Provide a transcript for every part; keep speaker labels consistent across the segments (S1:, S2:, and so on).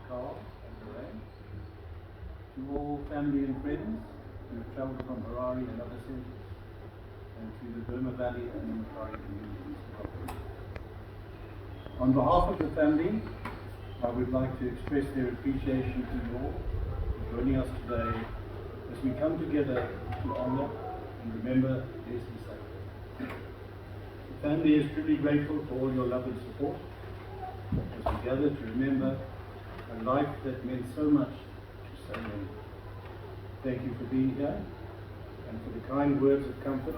S1: Carl and Lorraine, to all family and friends who have travelled from Harare and other centres, and to the Burma Valley and the mutare communities. On behalf of the family, I would like to express their appreciation to you all for joining us today as we come together to honour and remember Lesley Sutcliffe. The family is truly grateful for all your love and support as we gather to remember a life that meant so much to so many. Thank you for being here and for the kind words of comfort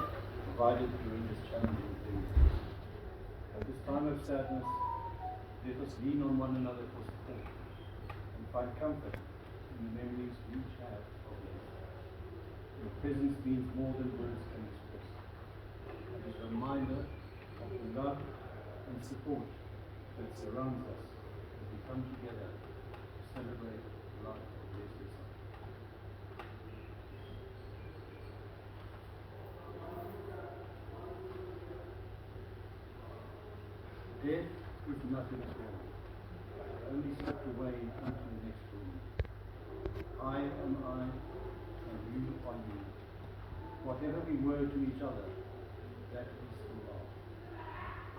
S1: provided during this challenging period. At this time of sadness, let us lean on one another for support and find comfort in the memories we each have of them. Your presence means more than words can express. It is a reminder of the love and support that surrounds us as we come together to celebrate the life of Lesley Sutcliffe. Death is nothing at all. I only slipped away into the next room. I am I, and you are you. Whatever we were to each other, that we still are.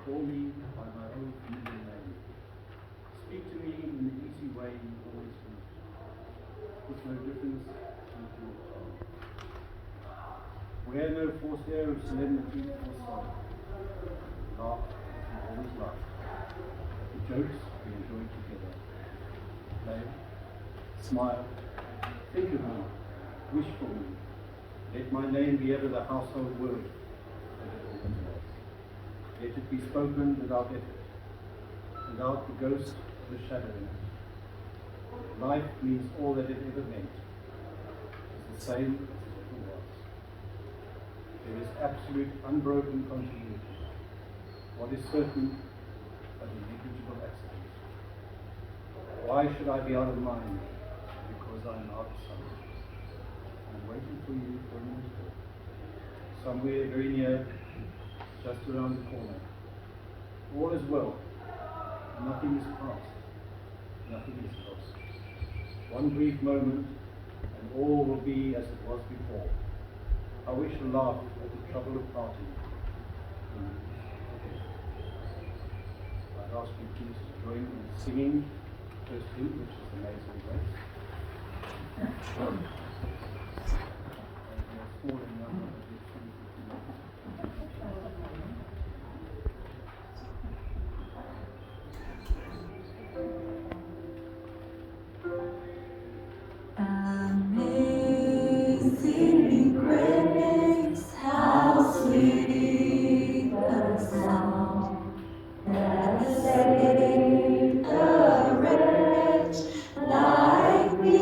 S1: Call me by my own familiar name. Speak to me in the easy way you always do. With no difference in your tone. Wear no false air of solemnity or sorrow. Laugh as we always laugh. The jokes we enjoy together. Play, smile, think of me, wish for me. Let my name be ever the household word that it always was. Let it be spoken without effort, without the ghost of a shadow in it. Life means all that it ever meant. It is the same as it ever was. There is absolute unbroken continuity. What is certain but a negligible accident. Why should I be out of mind? Because I am out of sight. I'm waiting for you for a minute. Somewhere very near, just around the corner. All is well. Nothing is past. Nothing is lost. One brief moment, and all will be as it was before. I wish to laugh at the trouble of parting. I'd ask you please to join in singing the first hymn, which is Amazing Grace.
S2: Amazing grace, how sweet the sound that saved a wretch like me.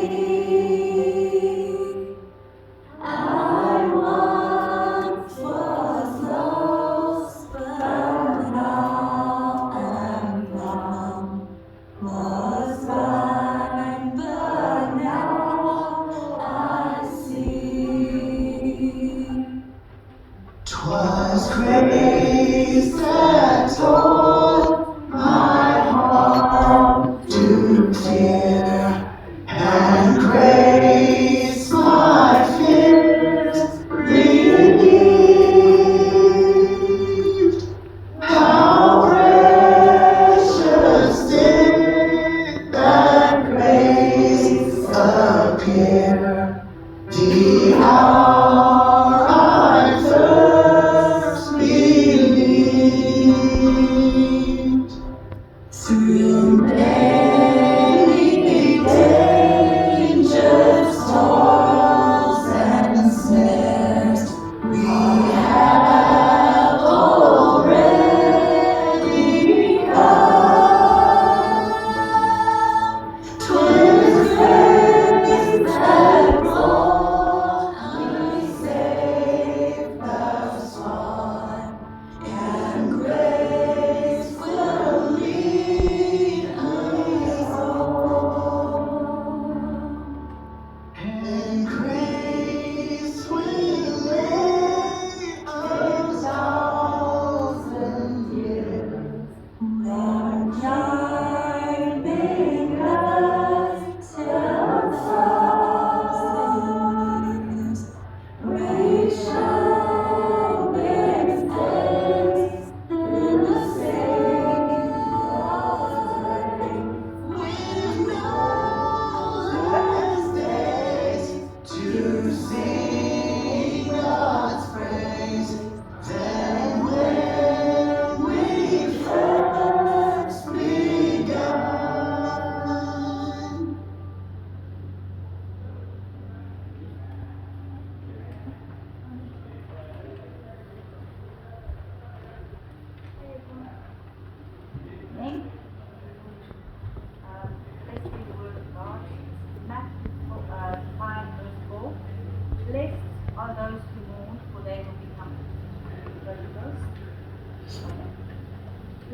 S2: I once was lost, but now am found. Was blind, but now I see. 'Twas grace that taught my heart to fear, and grace my fears relieved. How precious did that grace appear, the hour I first believed. Through many dangers, toils, and snares, we have already come. 'Twas grace that brought unsaved thus far, and grace will lead us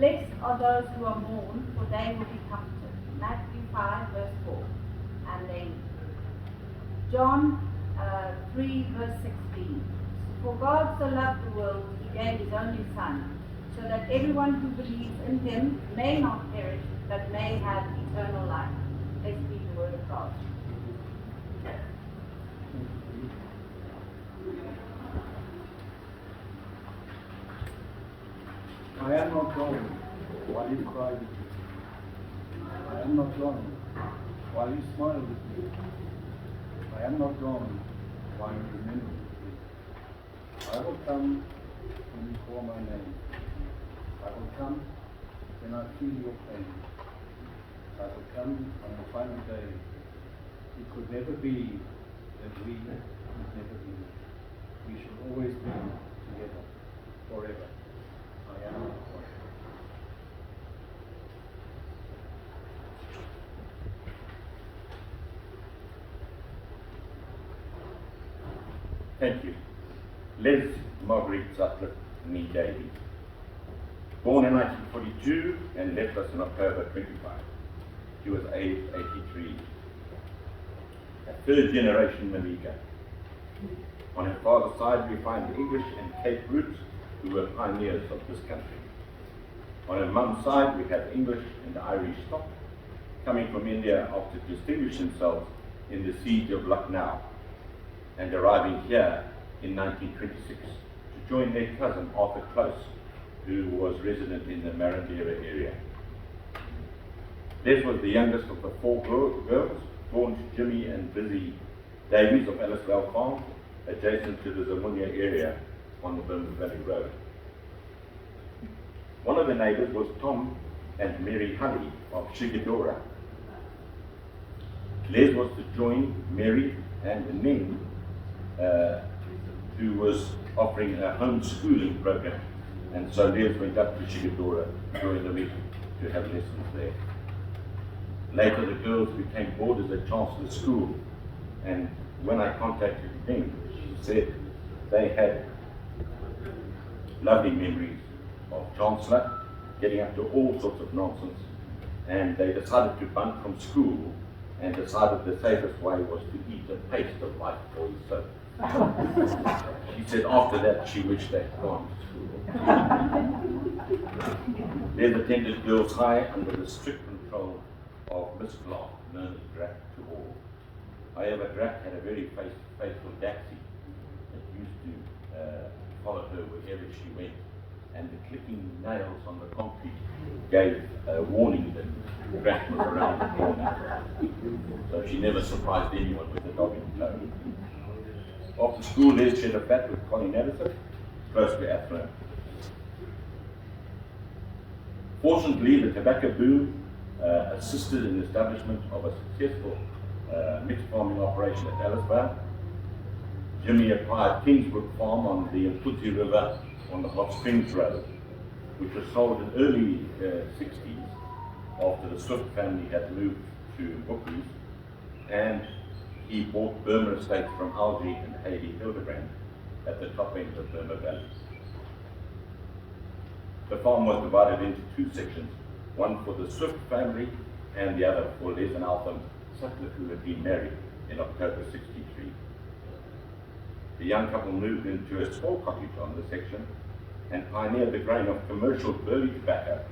S3: Blessed are those who are mourn, for they will be comforted. Matthew 5, verse 4. And then John 3, verse 16. For God so loved the world, he gave his only Son, so that everyone who believes in him may not perish, but may have eternal life. Let's read the word of God.
S1: I am not going while you cry with me. I am not going while you smile with me. I am not gone while you remember me. I will come when you call my name. I will come when I feel your pain. I will come on the final day. It could never be that we would never be. We shall always be together, forever. I am not gone.
S4: Thank you. Lesley Marguetute Sutcliffe, nee Davy. Born in 1942 and left us in October 25. She was aged 83. A third generation Malika. On her father's side we find English and Cape roots who were pioneers of this country. On her mum's side we have English and Irish stock coming from India after distinguishing themselves in the siege of Lucknow and arriving here in 1926 to join their cousin Arthur Close, who was resident in the Marandera area. Les was the youngest of the four girls, born to Jimmy and Lizzie Davies of Elliswell Farm, adjacent to the Zamunya area on the Burma Valley Road. One of the neighbours was Tom and Mary Honey of Shigadora. Les was to join Mary and Ning, who was offering a homeschooling program, and so Les went up to Shigadora during the week to have lessons there. Later the girls became boarders at Chancellor School, and when I contacted Ning, she said they had lovely memories of Chancellor, getting up to all sorts of nonsense, and they decided to bunk from school and decided the safest way was to eat a paste of life boys soap. She said after that she wished they had gone to school. They attended Girls High under the strict control of Miss Clark, known as Drac to all. However, Drac had a very faithful Daxi that used to follow her wherever she went, and the clicking nails on the concrete gave a warning that Drac was around the corner. So she never surprised anyone with a dog in tow. After school, Les shared a flat with Colin Addison, close to Athlone. Fortunately, the tobacco boom assisted in the establishment of a successful mixed farming operation at Ellisvale. Jimmy acquired Kingsbrook Farm on the Mputi River on the Hot Springs Road, which was sold in early 60s after the Swift family had moved to Bookies, and he bought Burma estates from Algie and Hayley Hildebrand at the top end of Burma Valley. The farm was divided into two sections, one for the Swift family and the other for Les and Altham Sutcliffe, who had been married in October 63. The young couple moved into a small cottage on the section and pioneered the growing of commercial burley tobacco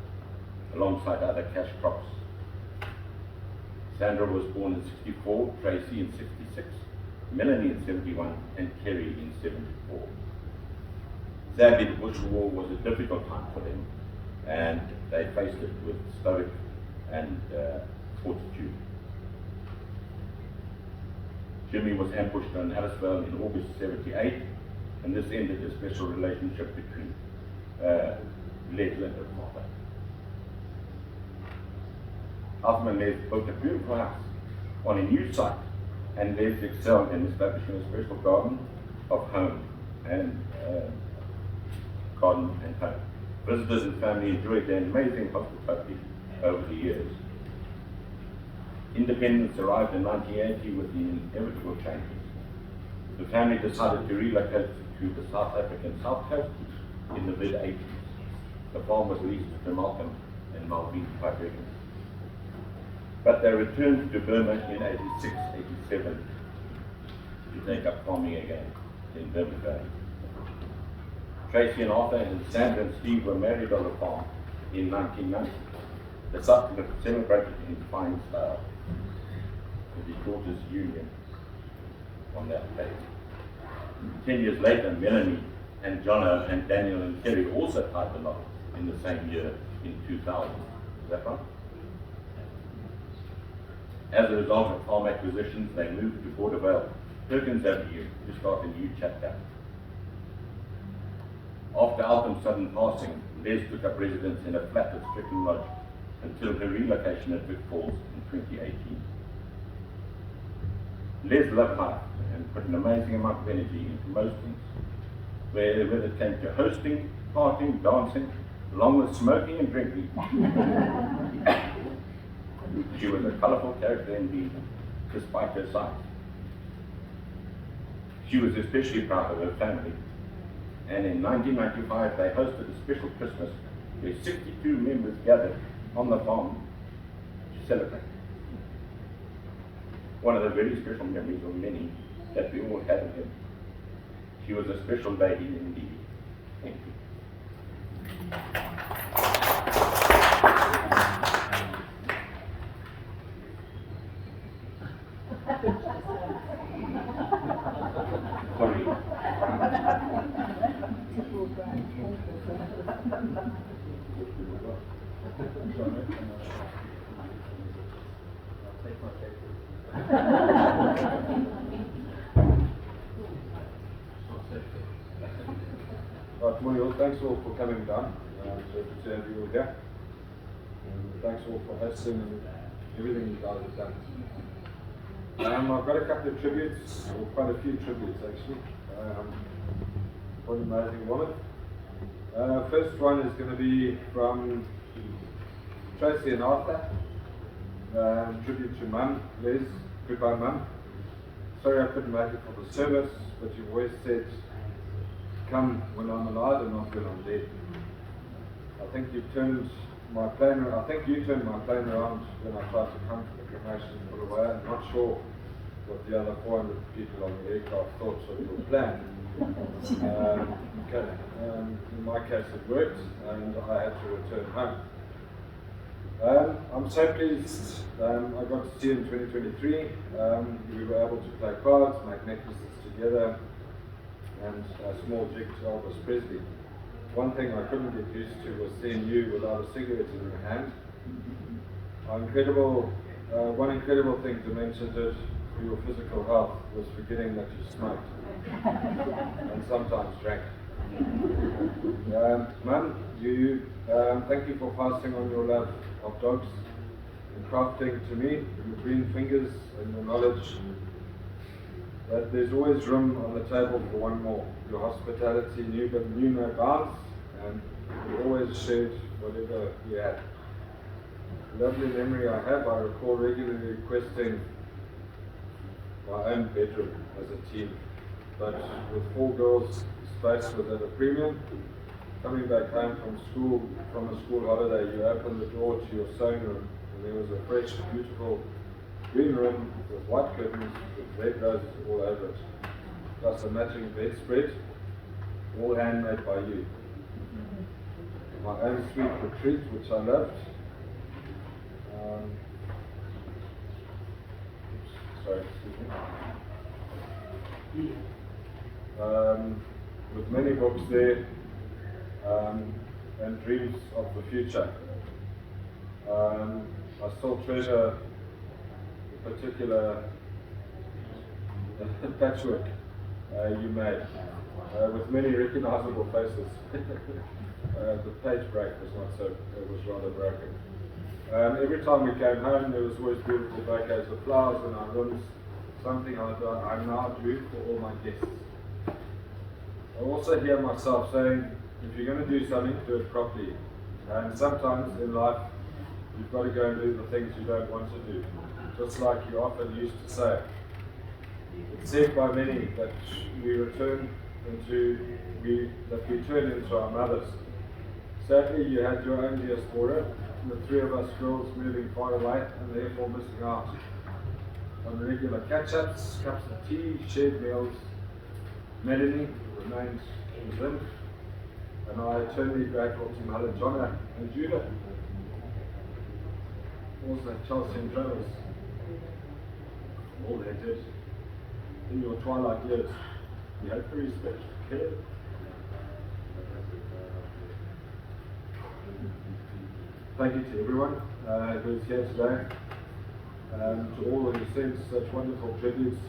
S4: alongside other cash crops. Sandra was born in 64, Tracy in 66, Melanie in 71, and Kerry in 74. Sadly, the Bush War was a difficult time for them, and they faced it with stoic and fortitude. Jimmy was ambushed on Ellisvale in August 78, and this ended a special relationship between Lesley and her father. Altham and Les built a beautiful house on a new site, and Les excelled in establishing a special garden of home and home. Visitors and family enjoyed their amazing hospitality over the years. Independence arrived in 1980 with the inevitable changes. The family decided to relocate to the South African South Coast in the mid-80s. the farm was leased to Malcolm and Malvine Piperican. But they returned to Burma in 86, 87 to take up farming again in Burma Valley. Tracy and Arthur and Sandra and Steve were married on the farm in 1990. The Sutcliffe celebrated in fine style with his daughter's union on that day. 10 years later, Melanie and Jono and Daniel and Terry also tied the knot in the same year in 2000. Is that right? As a result of farm acquisitions, they moved to Bordervale, Perkins Avenue, to start a new chapter. After Alcom's sudden passing, Les took up residence in a flat at Strickland Lodge until her relocation at Vic Falls in 2018. Les loved life and put an amazing amount of energy into most things, whether it came to hosting, partying, dancing, along with smoking and drinking. She was a colourful character indeed, despite her size. She was especially proud of her family, and in 1995 they hosted a special Christmas where 62 members gathered on the farm to celebrate. One of the very special memories of many that we all had of him. She was a special lady indeed. Thank you. Sorry.
S5: Right, morning all. Thanks all for coming down. Good to have you all here. And thanks all for hosting and everything you guys have done. I've got a couple of tributes, or quite a few tributes actually. For an amazing woman. First one is going to be from Tracy and Arthur. Tribute to Mum, Les. Goodbye, Mum. Sorry I couldn't make it for the service, but you've always said, come when I'm alive and not when I'm dead. I think you turned my plane around when I tried to come to the cremation and put away. I'm not sure what the other 400 people on the aircraft thought of your plan. In my case it worked and I had to return home. I'm so pleased I got to see you in 2023. We were able to play cards, make necklaces together, and a small jig to Elvis Presley. One thing I couldn't get used to was seeing you without a cigarette in your hand. One incredible thing to mention to your physical health was forgetting that you smoked and sometimes drank. Mum, thank you for passing on your love of dogs and crafting to me, your green fingers and your knowledge that there's always room on the table for one more. Your hospitality knew no bounds, and you always shared whatever you had. Lovely memory I have. I recall regularly requesting my own bedroom as a teen, but with 4 girls, space was at a premium. Coming back home from a school holiday, you opened the door to your sewing room, and there was a fresh, beautiful green room with white curtains with red roses all over it, plus a matching bedspread, all handmade by you. My own sweet retreat, which I loved. With many books there and dreams of the future. I still treasure the particular patchwork you made with many recognizable faces. The page break was not so, it was rather broken. Every time we came home, there was always beautiful bouquets of flowers in our rooms, something I now do for all my guests. I also hear myself saying, if you're going to do something, do it properly. And sometimes in life, you've got to go and do the things you don't want to do. Just like you often used to say. It's said by many that we turn into our mothers. Sadly, you had your own diaspora, the three of us girls moving far away and therefore missing out on regular catch-ups, cups of tea, shared meals. Melanie remained in Zim, and I eternally grateful to Mother Jonna and Judah. Also Chelsea and Travis. All they did in your twilight years. You had very special care. Thank you to everyone who is here today. To all of you sent such wonderful tributes.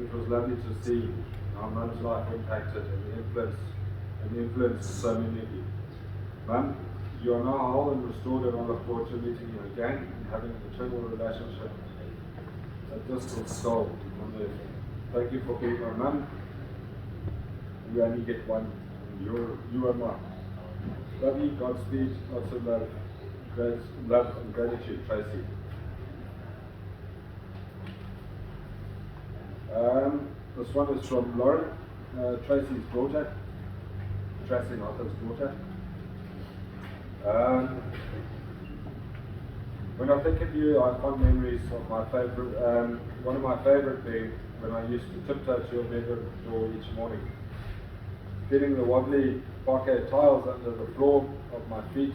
S5: It was lovely to see how Mum's life impacted and influenced so many of you. Mum, you are now whole and restored, and I look forward to meeting you again and having an eternal relationship, a distant soul on earth. Thank you for being my mum. You only get one, and you are mine. Love you, Godspeed, lots of love, love and gratitude, Tracy. This one is from Lauren, Tracy's daughter, Tracy and Arthur's daughter. When I think of you, I have fond memories of my favorite, one of my favorite being when I used to tiptoe to your bedroom door each morning, feeling the wobbly parquet tiles under the floor of my feet,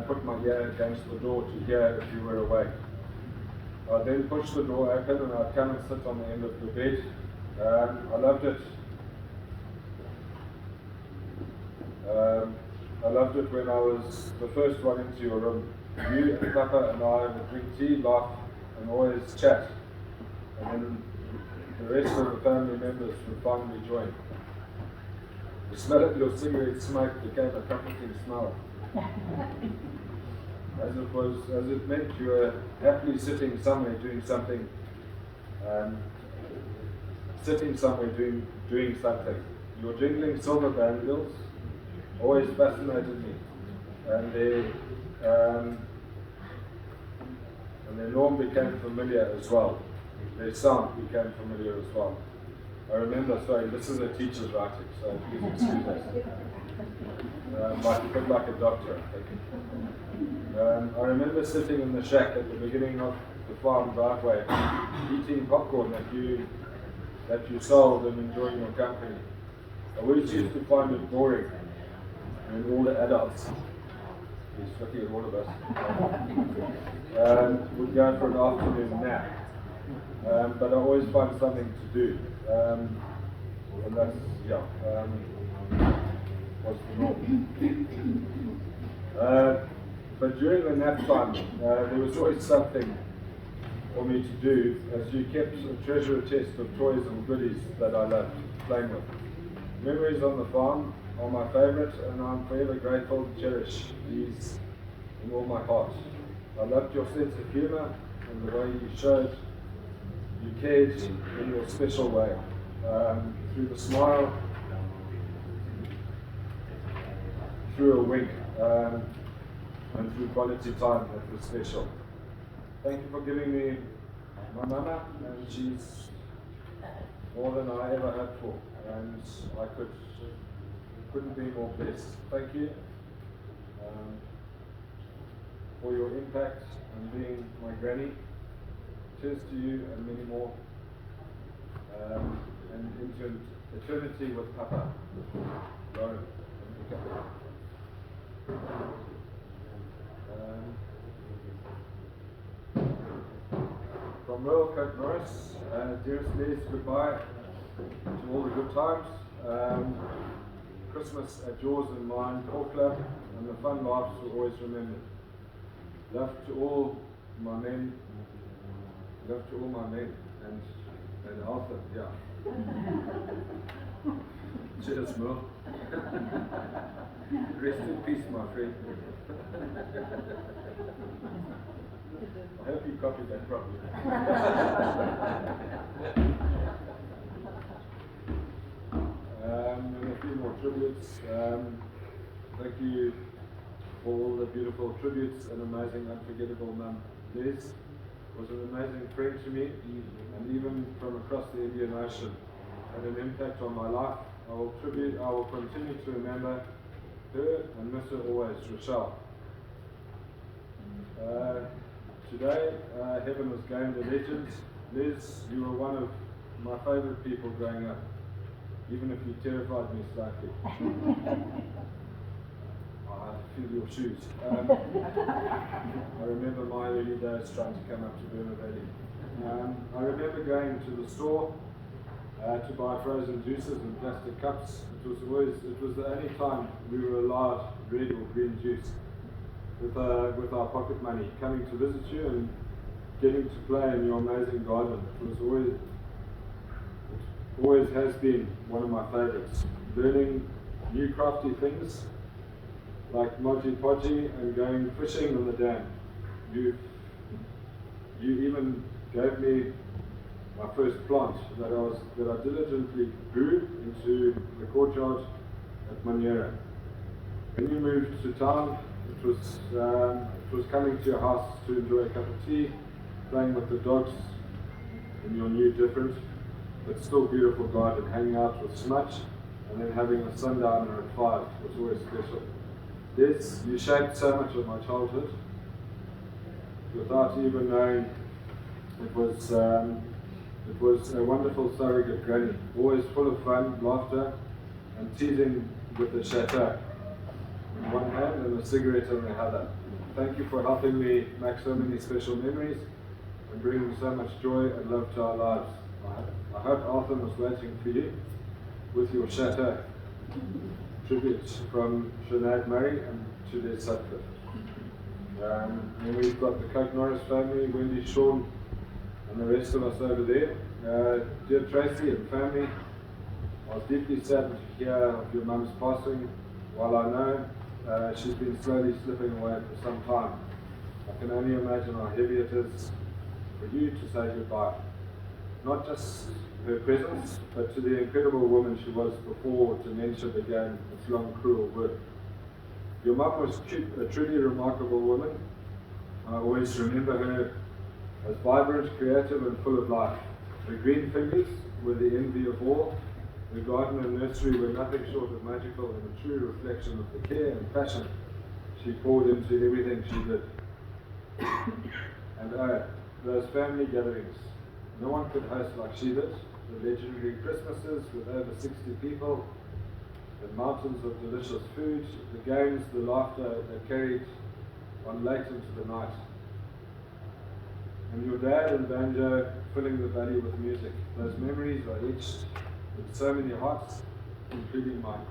S5: put my ear against the door to hear if you were awake. I'd then push the door open and I'd come and sit on the end of the bed. I loved it. I loved it when I was the first one into your room. You and Papa and I would drink tea, laugh, and always chat. And then the rest of the family members would finally join. The smell of your cigarette smoke became a comforting smell. As it meant you were happily sitting somewhere doing something, doing something. Your jingling silver bangles always fascinated me, and their norm became familiar as well. Their sound became familiar as well. I remember, sorry, this is a teacher's writing, so please excuse us. Like a bit like a doctor, I think. I remember sitting in the shack at the beginning of the farm driveway, eating popcorn that you sold and enjoying your company. I always used to find it boring when all the adults, he's looking at all of us, would go for an afternoon nap. But I always find something to do. And that's, what's the norm? But during the nap time, there was always something for me to do, as you kept a treasure chest of toys and goodies that I loved playing with. Memories on the farm are my favourite, and I'm forever grateful and cherish these in all my heart. I loved your sense of humour and the way you showed you cared in your special way, through the smile, through a wink, and through quality time that was special. Thank you for giving me my mama, and she's more than I ever hoped for, and I couldn't be more blessed. Thank you for your impact and being my granny. Cheers to you and many more, and into eternity with Papa, Lauren. From Royal Coat Norris, dearest Les, goodbye to all the good times. Christmas at yours and mine, Paul Club, and the fun laughs were always remembered. Love to all my men, and Arthur, yeah. Cheers, Mo. Rest in peace, my friend. I hope you copied that properly. And a few more tributes. Thank you for all the beautiful tributes and amazing, unforgettable mum. Liz was an amazing friend to me, and even from across the Indian Ocean, had an impact on my life I will continue to remember her and miss her always, Rochelle. Today, heaven has gained a legend. Liz, you were one of my favourite people growing up, even if you terrified me slightly. I feel your shoes. I remember my early days trying to come up to Burma Valley. I remember going to the store to buy frozen juices in plastic cups. It was the only time we were allowed red or green juice with our pocket money, coming to visit you and getting to play in your amazing garden. It always has been one of my favourites. Learning new crafty things like moji podgy and going fishing on the dam. You even gave me my first plant that I diligently grew into the courtyard at Mutare. When you moved to town, it was coming to your house to enjoy a cup of tea, playing with the dogs in your new different but still beautiful garden, hanging out with Smudge, and then having a sundowner at 5 was always special. Yes, you shaped so much of my childhood without even knowing it was a wonderful surrogate granny, always full of fun, laughter, and teasing with the chateau in one hand and a cigarette in the other. Thank you for helping me make so many special memories and bringing so much joy and love to our lives. I hope Arthur was waiting for you with your chateau. Tributes from Sinead Murray and to their Sutcliffe. And we've got the Coke Norris family, Wendy, Sean, and the rest of us over there. Dear Tracy and family, I was deeply saddened to hear of your mum's passing. While I know she's been slowly slipping away for some time, I can only imagine how heavy it is for you to say goodbye. Not just her presence, but to the incredible woman she was before dementia began its long, cruel work. Your mum was a truly remarkable woman. I always remember her as vibrant, creative, and full of life. Her green fingers were the envy of all. Her garden and nursery were nothing short of magical and a true reflection of the care and passion she poured into everything she did. And those family gatherings. No one could host like she did. The legendary Christmases with over 60 people, the mountains of delicious food, the games, the laughter that carried on late into the night. And your dad and banjo filling the valley with music. Those memories are etched in so many hearts, including mine.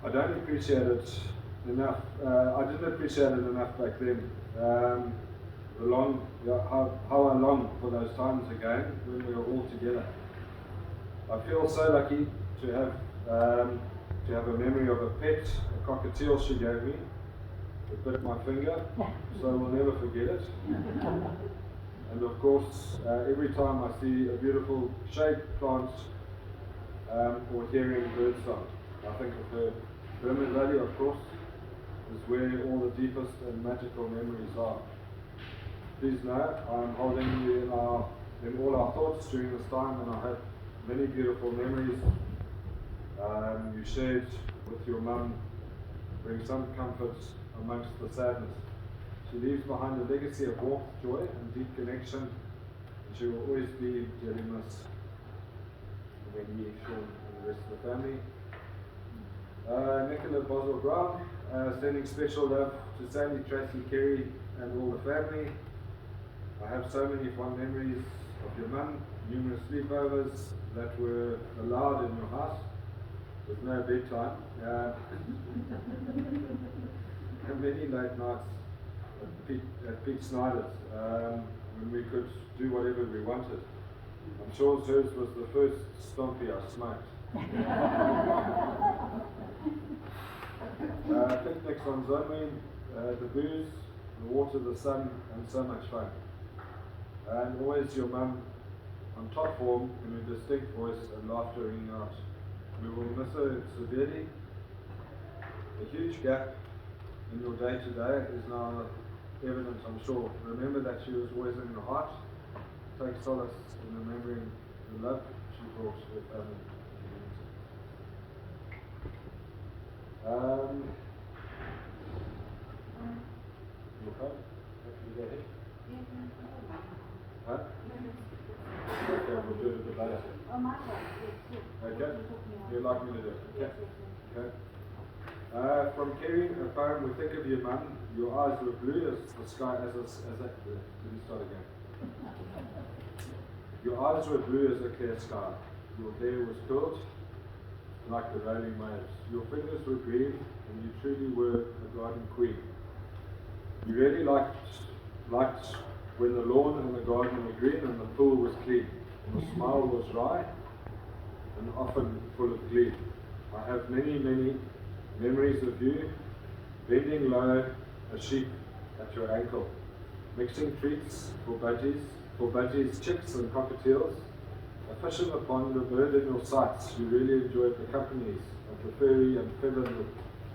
S5: I don't appreciate it enough. I didn't appreciate it enough back then. How I long for those times again when we were all together. I feel so lucky to have a memory of a pet, a cockatiel she gave me. It bit my finger, so I will never forget it. And of course, every time I see a beautiful shaped plant or hearing bird song, I think of her. Burma Valley, of course, is where all the deepest and magical memories are. Please know I am holding you in all our thoughts during this time, and I hope many beautiful memories you shared with your mum bring some comfort amongst the sadness. She leaves behind a legacy of warmth, joy, and deep connection, and she will always be dearly missed. Wendy, Sean, and the rest of the family. Nicola Boswell Brown, sending special love to Sally, Tracy, Kerry, and all the family. I have so many fond memories of your mum, numerous sleepovers that were allowed in your house with no bedtime, and many late nights at Pete Snyder's when we could do whatever we wanted. I'm sure hers was the first stompy I smoked. Picnics on Zonween, the booze, the water, the sun, and so much fun. And always your mum on top form in a distinct voice and laughter ringing out. We will miss her severely. A huge gap in your day-to-day is now evident, I'm sure. Remember that she was always in your heart, take solace in remembering the love she brought to her family. You okay? Can you go ahead? Huh? Okay, we'll do it a bit later.
S3: Oh, my God.
S5: Okay? You'd like me to do it? Okay? Okay. From Kerry, a poem, we think of you, Mum. Your eyes were blue as the sky, let me start again. Your eyes were blue as a clear sky. Your hair was curled like the rolling waves. Your fingers were green, and you truly were a garden queen. You really liked when the lawn and the garden were green and the pool was clean, and the smile was wry and often full of glee. I have many, many memories of you, bending low, a sheep at your ankle, mixing treats for budgies, chicks and cockatiels, a fish in the pond, a bird in your sights. You really enjoyed the companies of the furry and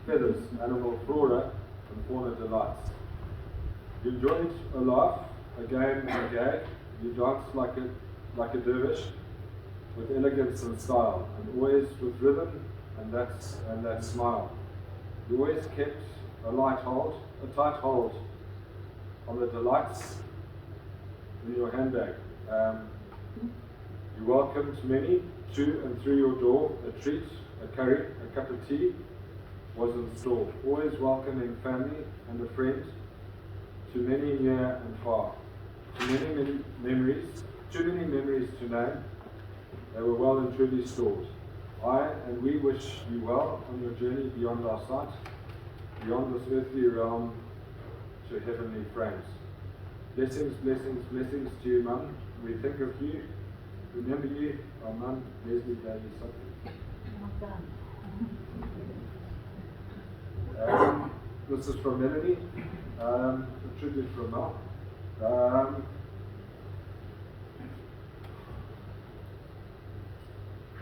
S5: feathers, animal flora and fauna delights. You enjoyed a laugh, a game and a gag. You danced like a dervish, with elegance and style, and always with rhythm and that smile. You always kept a tight hold on the delights in your handbag. You welcomed many to and through your door. A treat, a curry, a cup of tea was in store. Always welcoming family and a friend to many near and far. Too many memories to name. They were well and truly stored. I and we wish you well on your journey beyond our sight, beyond this earthly realm to heavenly frames. Blessings, blessings, blessings to you, Mum. We think of you, remember you, our Mum, Lesley Marguetute Sutcliffe. This is from Melanie, a tribute from Mel.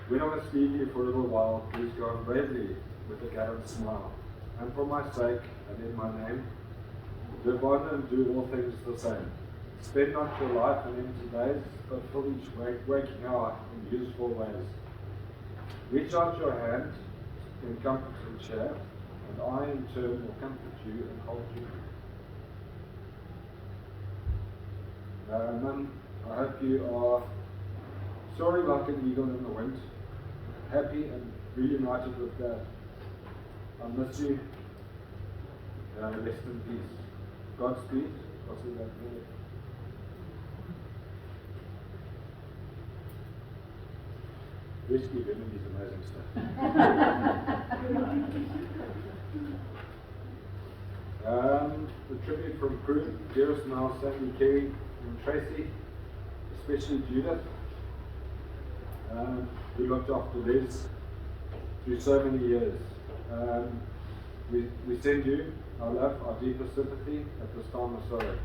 S5: When I must leave you for a little while, please go on bravely with a gallant smile. And for my sake, and in my name, live on and do all things the same. Spend not your life in empty days, but fill each waking hour in useful ways. Reach out your hand in comfort and cheer, and I in turn will comfort you and hold you. Mum, I hope you are soaring like an eagle in the wind, happy and reunited with Dad. I miss you. Rest in peace. Godspeed. What's it like? Whiskey Women is amazing stuff. The tribute from crew, dearest Mel, Sandy, Kerry, and Tracy, especially Judith, who looked after Les through so many years. We send you our love, our deepest sympathy at this time of sorrow.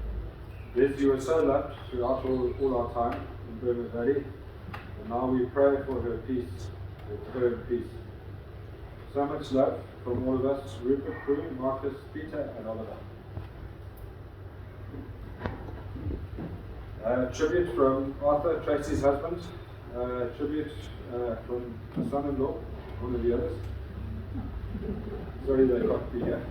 S5: Les, you were so loved throughout all our time in Burma Valley, and now we pray for her peace, her peace. So much love from all of us, Rupert, Crew, Marcus, Peter, and Oliver. Tribute from Arthur, Tracy's husband. Tribute from the son-in-law, one of the others. Sorry they can't be here.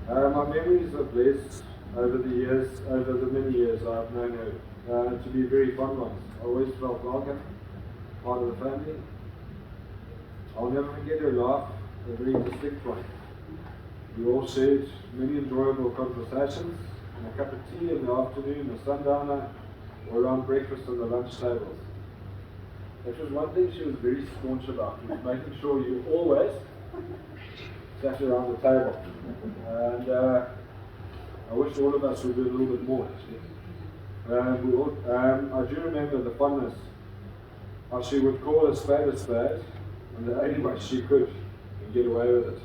S5: My memories of Les over the many years I've known her, to be very fond ones. I always felt welcome, part of the family. I'll never forget her laugh, a very distinct one. We all shared many enjoyable conversations, and a cup of tea in the afternoon, a sundowner, or around breakfast on the lunch tables. That was one thing she was very staunch about, was making sure you always sat around the table. And I wish all of us would do a little bit more, actually. I do remember the fondness, how she would call a spade, and the only way she could and get away with it.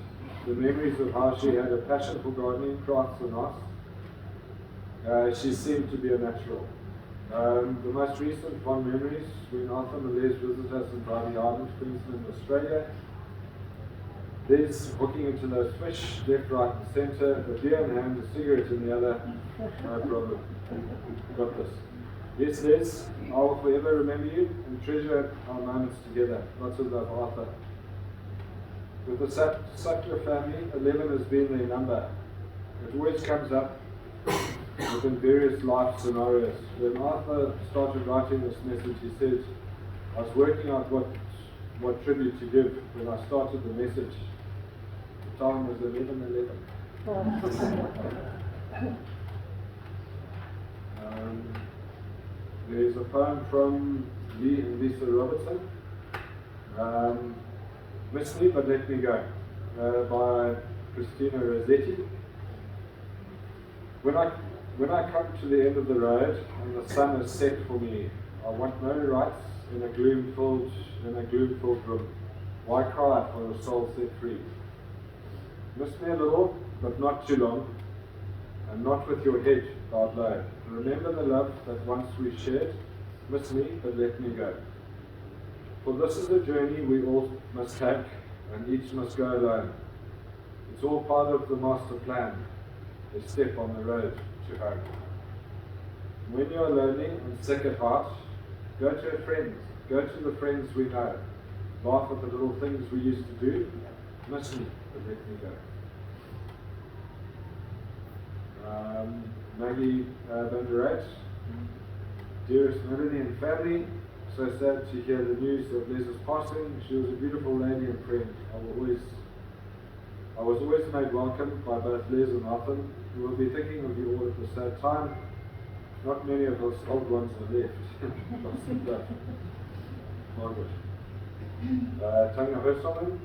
S5: The memories of how she had a passion for gardening, crafts and arts. She seemed to be a natural. The most recent fond memories when Arthur and Les visited us in Bribie Island, Queensland, Australia. Les hooking into those fish, left, right and centre, a beer in hand, a cigarette in the other, no problem. Got this. Yes, Les, I will forever remember you and treasure our moments together. Lots of love, Arthur. With the Sutcliffe family, 11 has been their number. It always comes up within various life scenarios. When Arthur started writing this message, he said, I was working out what tribute to give when I started the message. The time was 11:11. There's a poem from Lee and Lisa Robertson. Miss Me But Let Me Go, by Christina Rossetti. When I come to the end of the road and the sun is set for me, I want no rights in a gloom-filled room. Why cry for a soul set free? Miss me a little, but not too long, and not with your head bowed low. Remember the love that once we shared. Miss me, but let me go. For this is a journey we all must take, and each must go alone. It's all part of the master plan, a step on the road to home. When you are lonely and sick at heart, go to a friend, go to the friends we know. Laugh at the little things we used to do. Miss me, but let me go. Maggie Van der Rijt. Dearest Melanie and family, so sad to hear the news of Les's passing. She was a beautiful lady and friend. I was always made welcome by both Les and Arthur, who will be thinking of you all at the sad time. Not many of us old ones are left. Margaret. Tanya Herselman.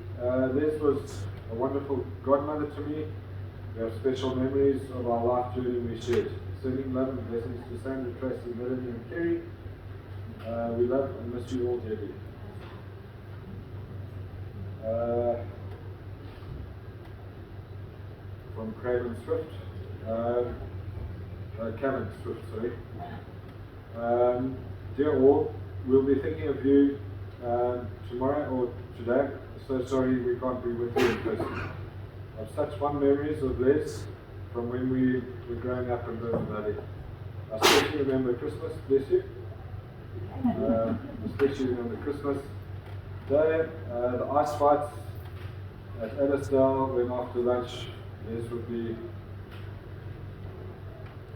S5: Les was a wonderful godmother to me. We have special memories of our life journey we shared. Sending love and blessings to Sandra, Tracy, Melanie and Kerry. We love and miss you all dearly. From Craven Swift. Cameron Swift, sorry. Dear all, we'll be thinking of you tomorrow or today. So sorry we can't be with you in person. I've such fond memories of Les from when we were growing up in Burma Valley. I especially remember Christmas, bless you. Especially remember Christmas Day, the ice fights at Ellisdale when after lunch Les would be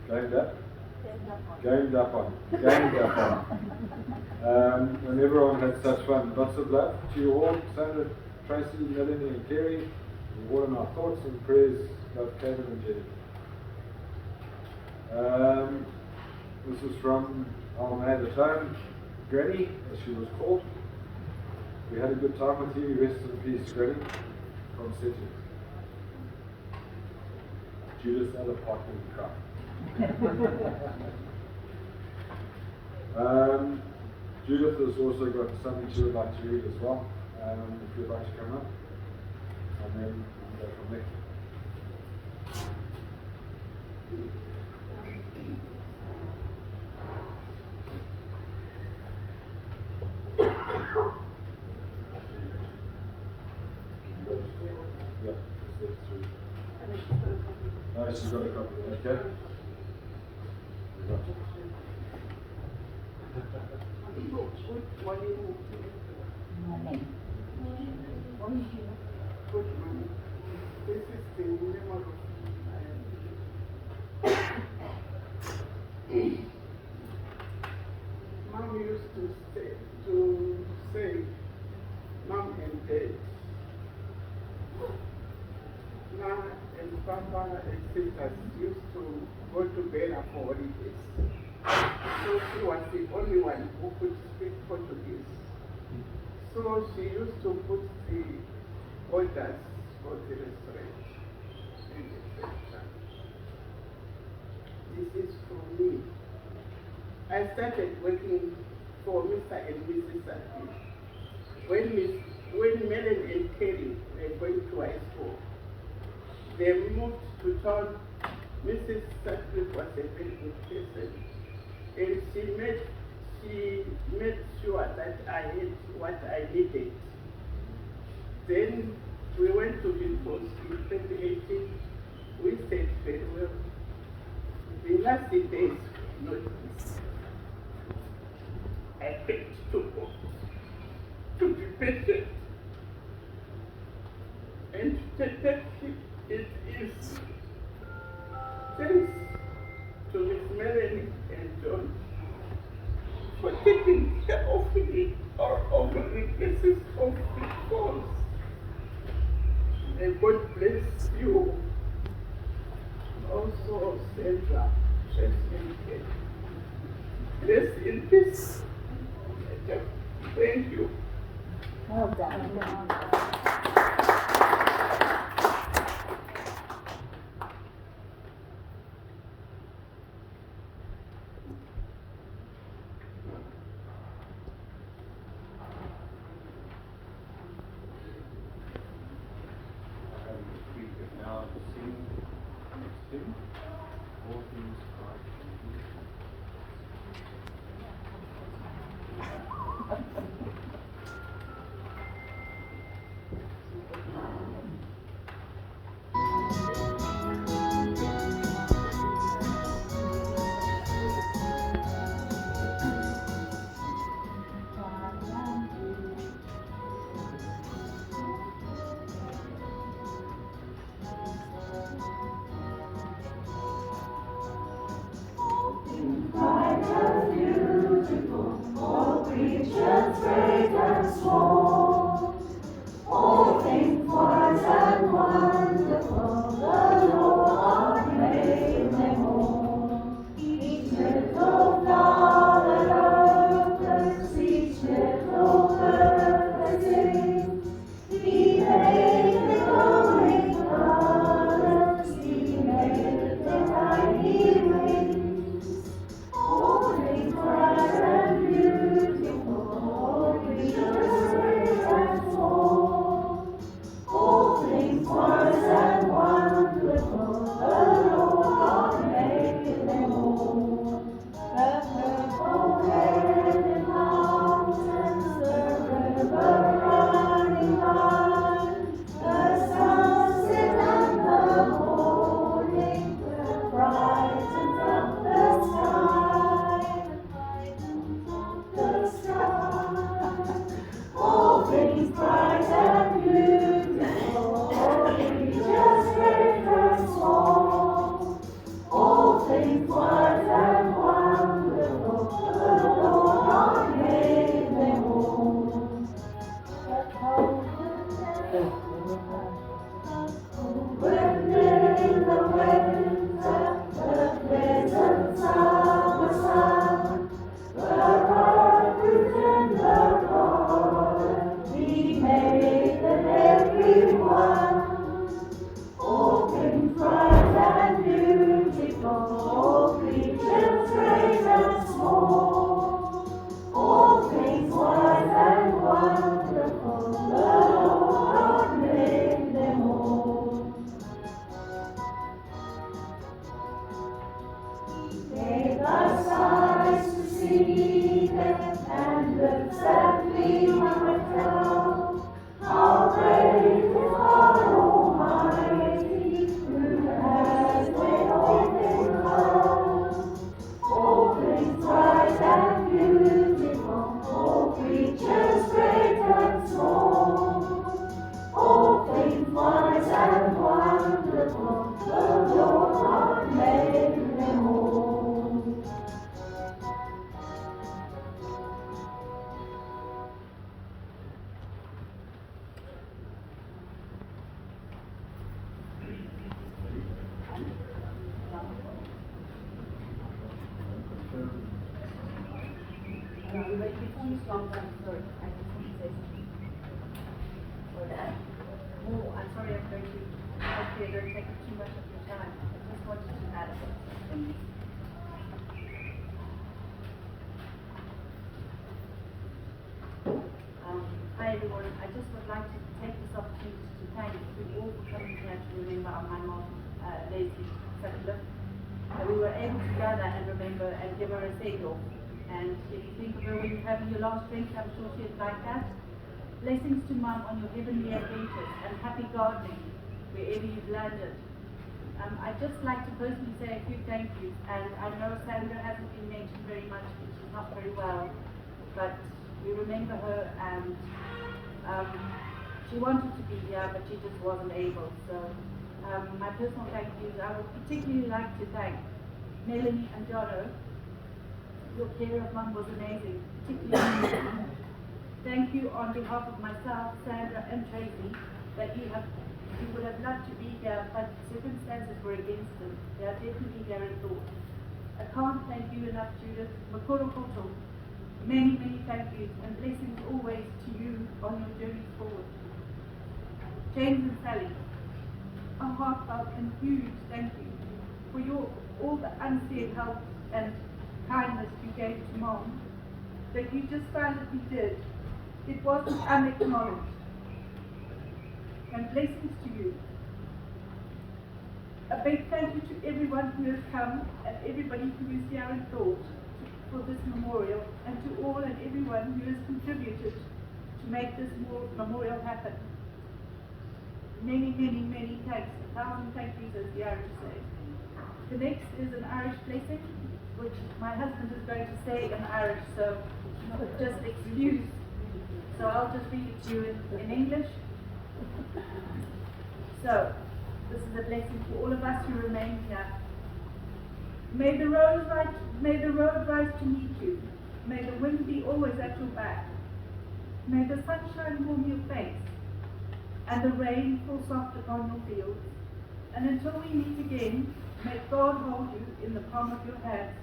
S5: gamed up on. And everyone had such fun. Lots of love to you all, Sandra, Tracy, Melanie and Kerry. All in our thoughts and prayers, love Kevin and Jenny. This is from our maid at home, Granny, as she was called. We had a good time with you. Rest in peace, Granny. From City. Judith's other partner in crime. Judith has also got something she would like to read as well. If you'd like to come up. And then go from there. Yeah, no, she's got a copy. Okay.
S6: This is the name of Mom used to say, Mom and Dad, Ma and Papa and sisters used to go to Bela for holidays. So she was the only one who could speak Portuguese. So she used to put the orders for the restaurant in the section. This is for me. I started working for Mr. and Mrs. Sutcliffe. When Melanie and Terry were going to high school, they moved to town. Mrs. Sutcliffe was a very good person, and she made sure that I had what I needed. Then we went to Vilnius in 2018. We stayed very well. The last days, not bless you. Also, Sandra, rest in peace. Rest in peace. Thank you.
S3: Well done.
S1: We could now sing next hymn, All Things Christ.
S2: Bright and beautiful, all creatures great and small, all things wise and wonderful, the Lord made them all. Each little flower that opens, each little bird that sings, He made the glowing colors, He made the tiny wings. All things bright and beautiful, all creatures great and small, all things wise and wonderful, the Lord God made them all. The purple-headed mountains, the river running by, the sunset and the morning brightens up the sky, the sky. All things bright and beautiful, all creatures great and small, all things wise and wonderful, the Lord God made them all. When in the winter, the pleasant summer sun, the roses in the garden, He made them every one. All things bright and beautiful, all creatures great and small, all things wise and wonderful, the Lord God made them all. Gave us eyes to see them, and lips that we might tell how great is God Almighty, who has made all things well. All things bright and beautiful, all creatures great and small, all things wise and wonderful, the Lord God made them all.
S3: But before you stop, I'm sorry, I just want to say something. I'm sorry I'm going to, hopefully I don't take up too much of your time. I just wanted to add something. Hi everyone, I just would like to take this opportunity to thank you all for coming here to remember my mom, Lesley Sutcliffe. We were able to gather and remember and give her a send-off. And if you think of her when you're having your last drink, I'm sure she'd like that. Blessings to Mum on your heavenly adventures and happy gardening wherever you've landed. I'd just like to personally say a few thank yous, and I know Sandra hasn't been mentioned very much because she's not very well, but we remember her, and she wanted to be here but she just wasn't able. So my personal thank yous, I would particularly like to thank Melanie and Jono. Your care of Mum was amazing, particularly thank you on behalf of myself, Sandra and Tracy, that you have He would have loved to be here, but circumstances were against him. They are definitely here in thought. I can't thank you enough, Judith. Makoro koto. Many, many thank yous and blessings always to you on your journeys forward. James and Sally, a heartfelt and huge thank you for all the unsaid help and kindness you gave to Mom, that you just silently did. It wasn't unacknowledged. And blessings to you. A big thank you to everyone who has come and everybody who is here in thought for this memorial, and to all and everyone who has contributed to make this memorial happen. Many, many, many thanks. 1,000 thank yous, as the Irish say. The next is an Irish blessing, which my husband is going to say in Irish, so just excuse. So I'll just read it to you in English. So, this is a blessing for all of us who remain here. May the road rise to meet you. May the wind be always at your back. May the sunshine warm your face, and the rain fall soft upon your fields. And until we meet again, may God hold you in the palm of your hands.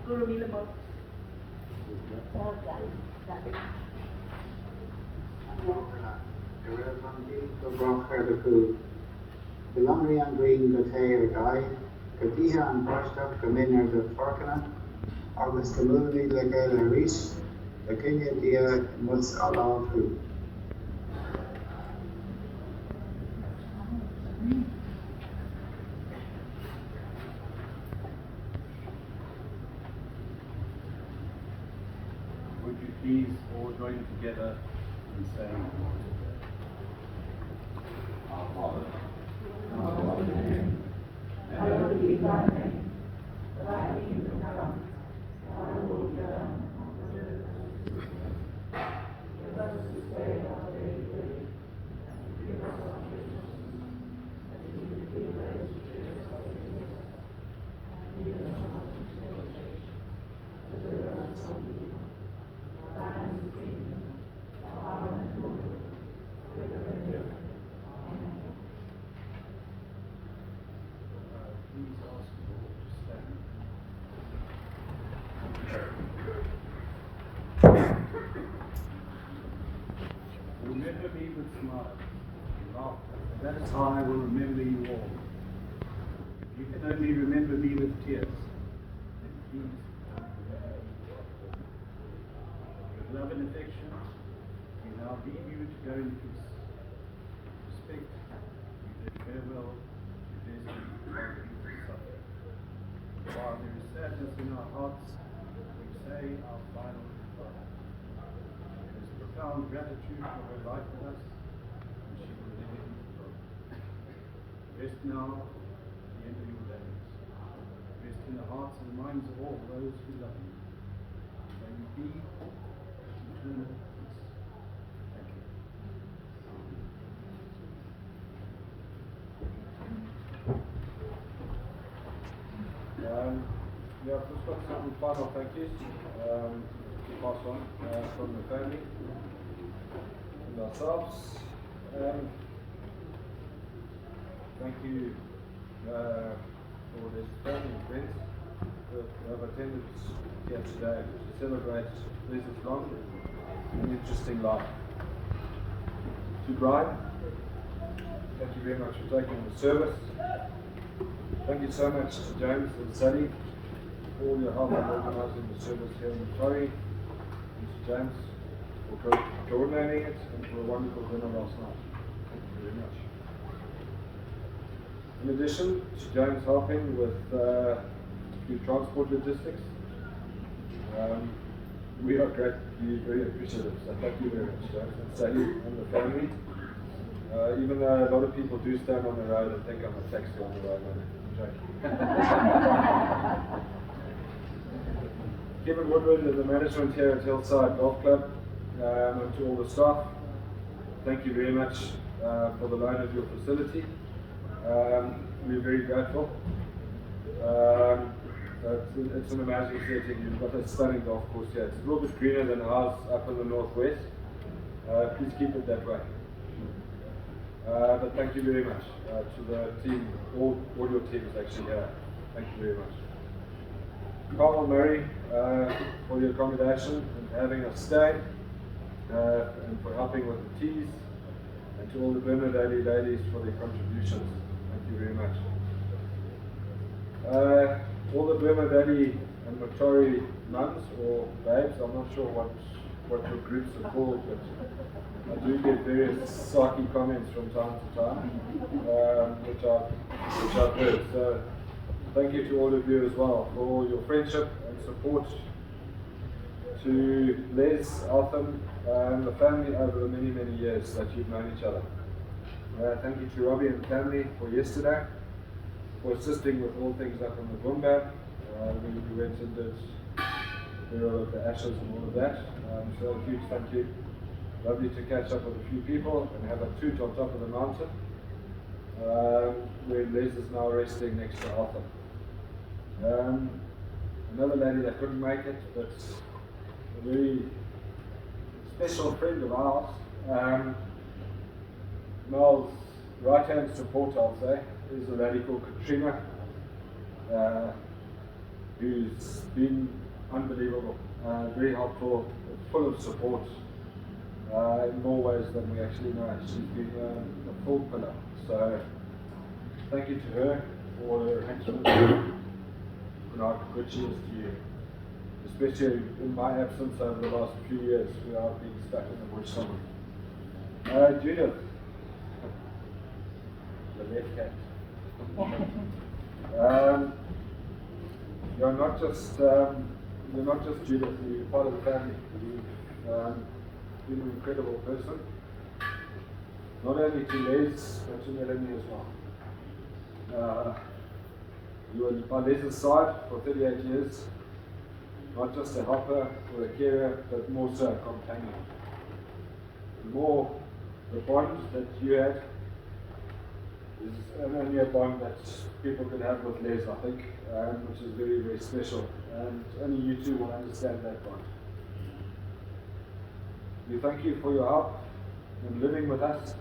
S3: Guru Milamot.
S7: The Lumley and Green go tair guy, Kadiha and Barstock come in as a Farkana, August the movie like a Reese, the Kenya dear must allow who.
S1: Would you please all join together in saying, Our Father,
S2: Hallowed be thy name. Thy kingdom come. Thy will be done on earth. Give us this day our daily bread. Forgive us our trespasses, as we forgive those who trespass against us. And lead us not into temptation, but deliver us from evil. Thine is the kingdom, the power, and the glory, forever and ever. Amen.
S1: please ask you all to stand. Remember me with smiles and laughter. That is how I will remember you all. If you can only remember me with tears, then please remember me. With love and affection, we now leave you to go in peace. Respect, we bid farewell to Lesley Marguetute Sutcliffe. While there is sadness in our hearts, we say our final goodbye. There is profound gratitude for her life with us, and she will never be forgotten. Rest now at the end of your days. Rest in the hearts and minds of all those who love you. May you be at eternal peace. Thank you.
S5: Yeah, I've just got some final thank yous to pass on from the family and ourselves. Thank you for this family and friends who have attended here today to celebrate Lesley's long and interesting life. To Brian, thank you very much for taking the service. Thank you so much to James and Sally for all your help in organising the service here in mutare, and to James for coordinating it and for a wonderful dinner last night. Thank you very much. In addition to James helping with the transport logistics, we are greatly very appreciative. So thank you very much, James and Sally and the family. Even though a lot of people do stand on the road and think I'm a taxi on the road, I'm joking. Kevin Woodward and the management here at Hillside Golf Club, and to all the staff, thank you very much for the loan of your facility. We're very grateful. It's an amazing setting. You've got a stunning golf course here. It's a little bit greener than ours up in the northwest. Please keep it that way. But thank you very much to the team, all your teams actually here. Thank you very much. Carl and Mary, for the accommodation and having us stay, and for helping with the teas, and to all the Bernadette ladies for their contributions. Thank you very much. All the Bernadette and mutare nuns or babes, I'm not sure what your groups are called, but I do get various sarky comments from time to time, which I've heard. So thank you to all of you as well for your friendship and support to Les, Altham, and the family over the many, many years that you've known each other. Thank you to Robbie and the family for yesterday, for assisting with all things up in the Bumba. We went and did the burial of the ashes and all of that. So a huge thank you. Lovely to catch up with a few people and have a toot on top of the mountain, where Les is now resting next to Altham. Another lady that couldn't make it, but a very special friend of ours, Mel's right-hand supporter, I'll say, is a lady called Katrina, who's been unbelievable, very helpful, full of support, in more ways than we actually know. She's been a full pillar. So thank you to her for her arrangements, and how good she is to you, especially in my absence over the last few years where I've been stuck in the bush somewhere. Judith, the left cat. You're not just Judith, you're part of the family. You've been an incredible person, not only to Les, but to Melanie as well. You were by Les's side for 38 years, not just a helper or a carer, but more so a companion. The more the bond that you had is only a bond that people can have with Les, I think, which is very, very special. And only you two will understand that bond. We thank you for your help in living with us,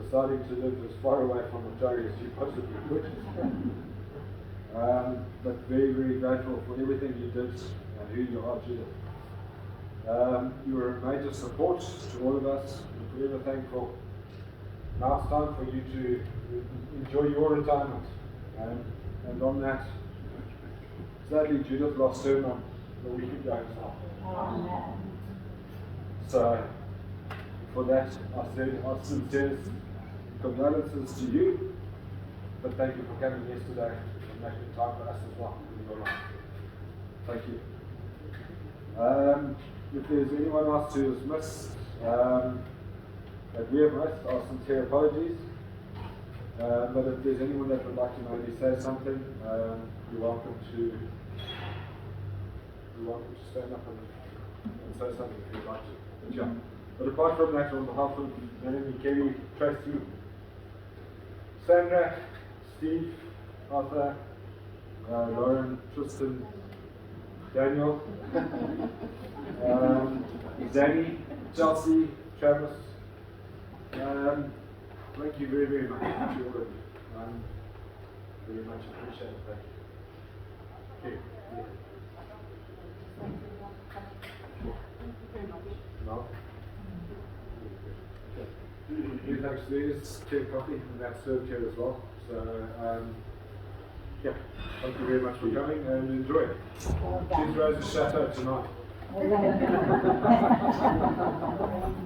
S5: deciding to live as far away from mutare as you possibly could. But very, very grateful for everything you did and who you are, Judith. You were a major support to all of us, and forever thankful. Now it's time for you to enjoy your retirement. And on that, sadly, Judith lost her mum a week ago as well.
S3: Amen.
S5: So, for that, I said our sincerest condolences to you, but thank you for coming yesterday and making time for us as well in your life. Thank you. If there's anyone else who has missed, that we have missed, our sincere apologies. But if there's anyone that would like to maybe say something, you're welcome to stand up and say something if you'd like to. But yeah. But apart from that, on behalf of Melanie, Kerry, Tracy, Sandra, Steve, Arthur, Lauren, Tristan, Daniel, Danny, Chelsea, Travis, thank you very, very much to all of you. Very much appreciated. Thank you. Okay. No? Okay. Thanks, there's tea and coffee, and that's served here as well. So, yeah, thank you very much for coming and enjoy it. Cheers, Rose's Chateau tonight.